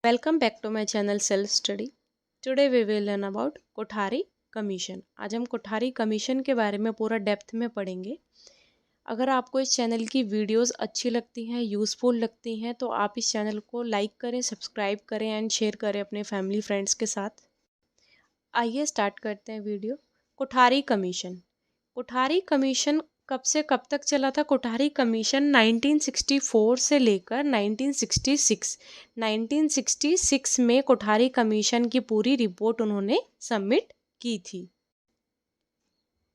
Welcome back to my channel Self Study. Today we will learn about Kothari commission. आज हम Kothari commission के बारे में पूरा डेप्थ में पढ़ेंगे। अगर आपको इस चैनल की वीडियोस अच्छी लगती हैं, यूज़फुल लगती हैं, तो आप इस चैनल को लाइक करें, सब्सक्राइब करें एंड शेयर करें अपने फैमिली फ्रेंड्स के साथ। आइए स्टार्ट करते हैं video. Kothari commission. Kothari commission कब से कब तक चला था? कोठारी कमीशन 1964 से लेकर 1966 में कोठारी कमीशन की पूरी रिपोर्ट उन्होंने सबमिट की थी।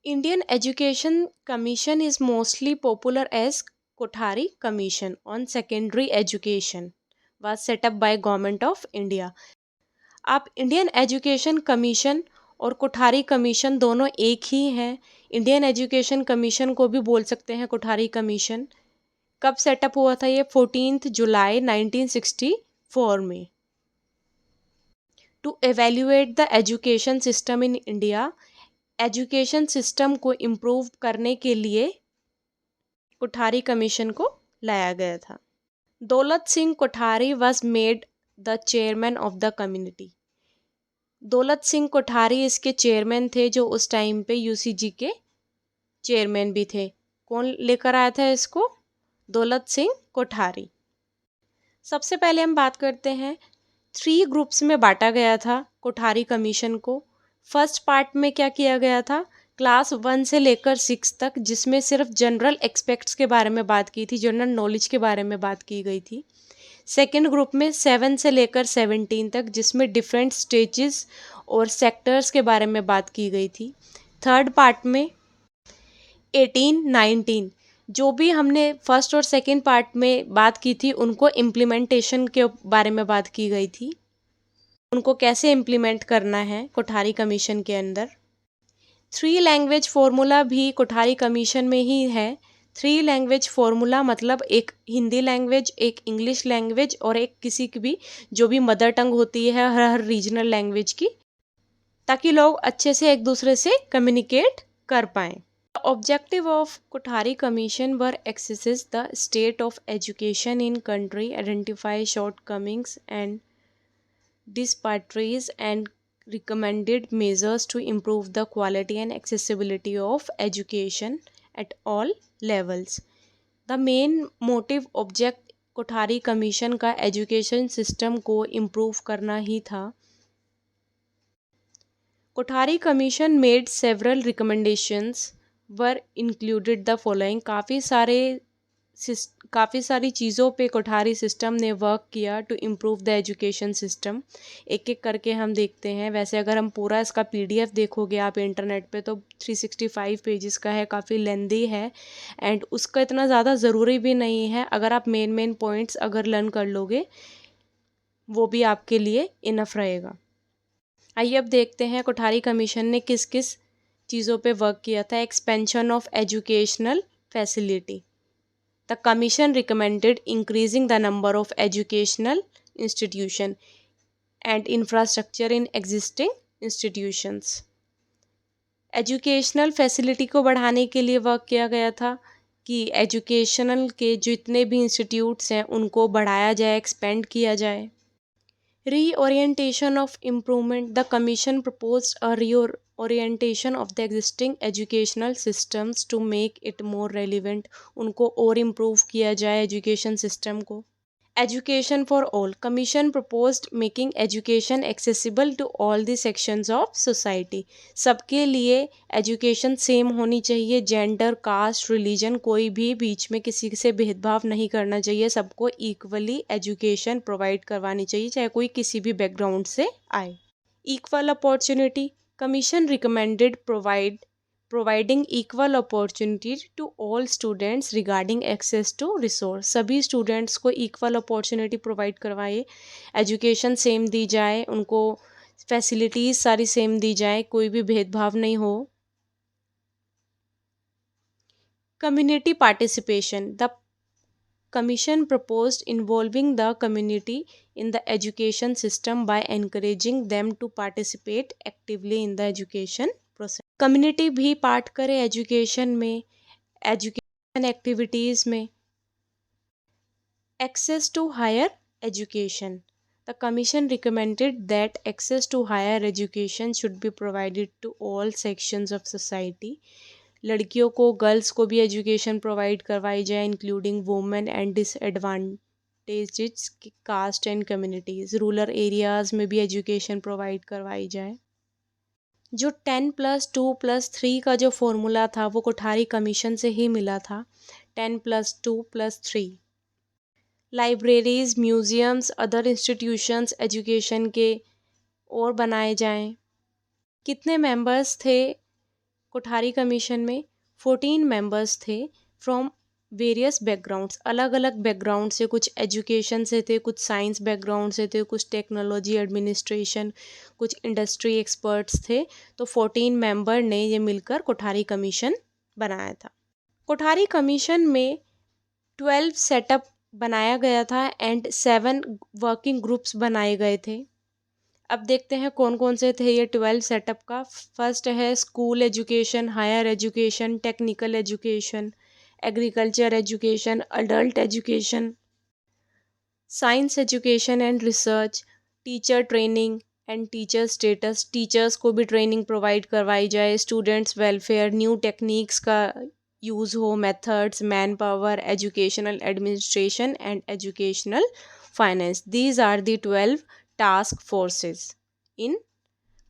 Indian education commission is mostly popular as Kothari commission on secondary education was set up by government of India. आप इंडियन एजुकेशन कमीशन और कोठारी कमीशन दोनों एक ही हैं। इंडियन एजुकेशन कमीशन को भी बोल सकते हैं कोठारी कमीशन। कब सेटअप हुआ था ये? 14 जुलाई 1964 में। To evaluate the education system in India, education system को इम्प्रूव करने के लिए कोठारी कमीशन को लाया गया था। Daulat Singh Kothari was made the chairman of the community. Daulat Singh Kothari इसके चेयरमैन थे, जो उस टाइम पे यूसीजी के चेयरमैन भी थे। कौन लेकर आया था इसको? दौलत सिंह कोठारी। सबसे पहले हम बात करते हैं, 3 ग्रुप्स में बांटा गया था कोठारी कमीशन को। फर्स्ट पार्ट में क्या किया गया था? क्लास 1 से लेकर 6 तक, जिसमें सिर्फ जनरल एक्सपेक्ट्स के बारे में बात की थी, जनरल नॉलेज के बारे में बात की गई थी। सेकेंड ग्रुप में 7 से लेकर 17 तक, जिसमें डिफरेंट स्टेजेस और सेक्टर्स के बारे में बात की गई थी। थर्ड पार्ट में 18, 19, जो भी हमने फर्स्ट और सेकेंड पार्ट में बात की थी, उनको इम्प्लीमेंटेशन के बारे में बात की गई थी। उनको कैसे इम्प्लीमेंट करना है कोठारी कमीशन के अंदर। 3 लैंग्वेज फॉर्मूला भी कोठारी कमीशन में ही है। 3 लैंग्वेज फॉर्मूला मतलब एक हिंदी लैंग्वेज, एक इंग्लिश लैंग्वेज और एक किसी की भी जो भी मदर टंग होती है हर रीजनल लैंग्वेज की, ताकि लोग अच्छे से एक दूसरे से कम्युनिकेट कर पाएँ। The objective of Kothari Commission were assess the state of education in country, identify shortcomings and disparities, and recommended measures to improve the quality and accessibility of education at all levels. The main motive object Kothari commission का education system को improve करना ही था। Kothari commission made several recommendations were included the following. काफ़ी सारी चीज़ों पे Kothari system ने वर्क किया to improve the education system. एक एक करके हम देखते हैं। वैसे अगर हम पूरा इसका पीडीएफ देखोगे आप इंटरनेट पे, तो 365 पेजेस का है, काफ़ी लेंदी है एंड उसका इतना ज़्यादा ज़रूरी भी नहीं है। अगर आप मेन पॉइंट्स अगर लर्न कर लोगे, वो भी आपके लिए इनफ रहेगा। आइए अब देखते हैं कोठारी कमीशन ने किस किस चीज़ों पे वर्क किया था। Expansion of educational facility. The commission recommended increasing the number of educational institution and infrastructure in existing institutions. Educational facility को बढ़ाने के लिए वर्क किया गया था कि एजुकेशनल के जितने भी इंस्टीट्यूट्स हैं उनको बढ़ाया जाए, एक्सपेंड किया जाए। Reorientation of improvement. The Commission proposed a reorientation of the existing educational systems to make it more relevant. उनको और improve किया जाए education system को। Education for all. Commission proposed making education accessible to all the sections of society. सबके लिए education same होनी चाहिए। Gender, cast, religion कोई भी बीच में किसी से भेदभाव नहीं करना चाहिए। सबको इक्वली एजुकेशन प्रोवाइड करवानी चाहिए, चाहे कोई किसी भी बैकग्राउंड से आए। Equal opportunity. Commission recommended providing equal opportunity to all students regarding access to resource. सभी स्टूडेंट्स को इक्वल अपॉर्चुनिटी प्रोवाइड करवाए, एजुकेशन सेम दी जाए, उनको फैसिलिटीज़ सारी सेम दी जाए, कोई भी भेदभाव नहीं हो। Community participation. The Commission proposed involving the community in the education system by encouraging them to participate actively in the education process. Community भी पार्ट करे एजुकेशन में, एजुकेशन एक्टिविटीज़ में। Access to higher education. The commission recommended that access to higher education should be provided to all sections of society. लड़कियों को, girls को भी education provide करवाई जाए, including women and disadvantages caste and communities. Rural areas में भी education provide करवाई जाए। जो 10+2+3 का जो फॉर्मूला था वो कोठारी कमीशन से ही मिला था, 10+2+3। Libraries, museums, other institutions education के और बनाए जाएं। कितने मेंबर्स थे कोठारी कमीशन में? 14 मेंबर्स थे फ्रॉम वेरियस बैकग्राउंड्स, अलग अलग बैकग्राउंड से, कुछ एजुकेशन से थे, कुछ साइंस बैकग्राउंड से थे, कुछ टेक्नोलॉजी एडमिनिस्ट्रेशन, कुछ इंडस्ट्री एक्सपर्ट्स थे। तो 14 मेंबर ने ये मिलकर कोठारी कमीशन बनाया था। कोठारी कमीशन में 12 सेटअप बनाया गया था एंड 7 वर्किंग ग्रुप्स बनाए गए थे। अब देखते हैं कौन कौन से थे ये 12 सेटअप का। फर्स्ट है school education, higher education, technical education, agriculture education, adult education, science education and research, teacher training and teacher status, teachers को भी ट्रेनिंग प्रोवाइड करवाई जाए, स्टूडेंट्स वेलफेयर, न्यू टेक्निक्स का यूज़ हो, methods, man power, educational administration and educational finance. These are the 12 task forces in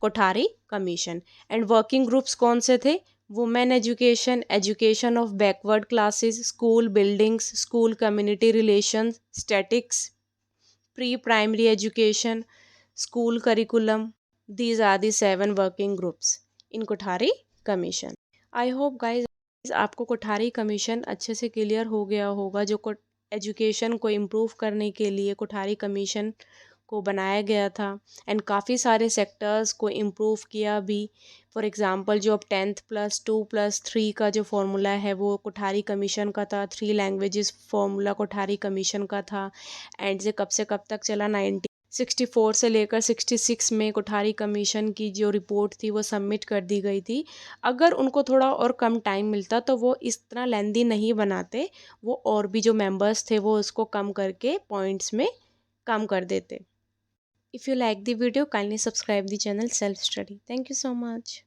Kothari commission. And working groups कौन से थे? Women education, education of backward classes, school buildings, school community relations, statics, pre primary education, school curriculum. These are the 7 working groups in Kothari commission. I hope guys आपको Kothari commission अच्छे से clear हो गया होगा। जो एजुकेशन को इम्प्रूव करने के लिए कोठारी कमीशन को बनाया गया था एंड काफ़ी सारे सेक्टर्स को इम्प्रूव किया भी। फॉर एग्ज़ाम्पल जो अब 10+2+3 का जो फॉर्मूला है वो कोठारी कमीशन का था। 3 लैंग्वेजेस फॉर्मूला कोठारी कमीशन का था एंड से कब तक चला? 1964 से लेकर 66 में कोठारी कमीशन की जो रिपोर्ट थी वो सबमिट कर दी गई थी। अगर उनको थोड़ा और कम टाइम मिलता तो वो इस तरह लेंदी नहीं बनाते, वो और भी जो मेंबर्स थे वो उसको कम करके पॉइंट्स में कम कर देते। If you like the video, kindly subscribe the channel Self Study. Thank you so much.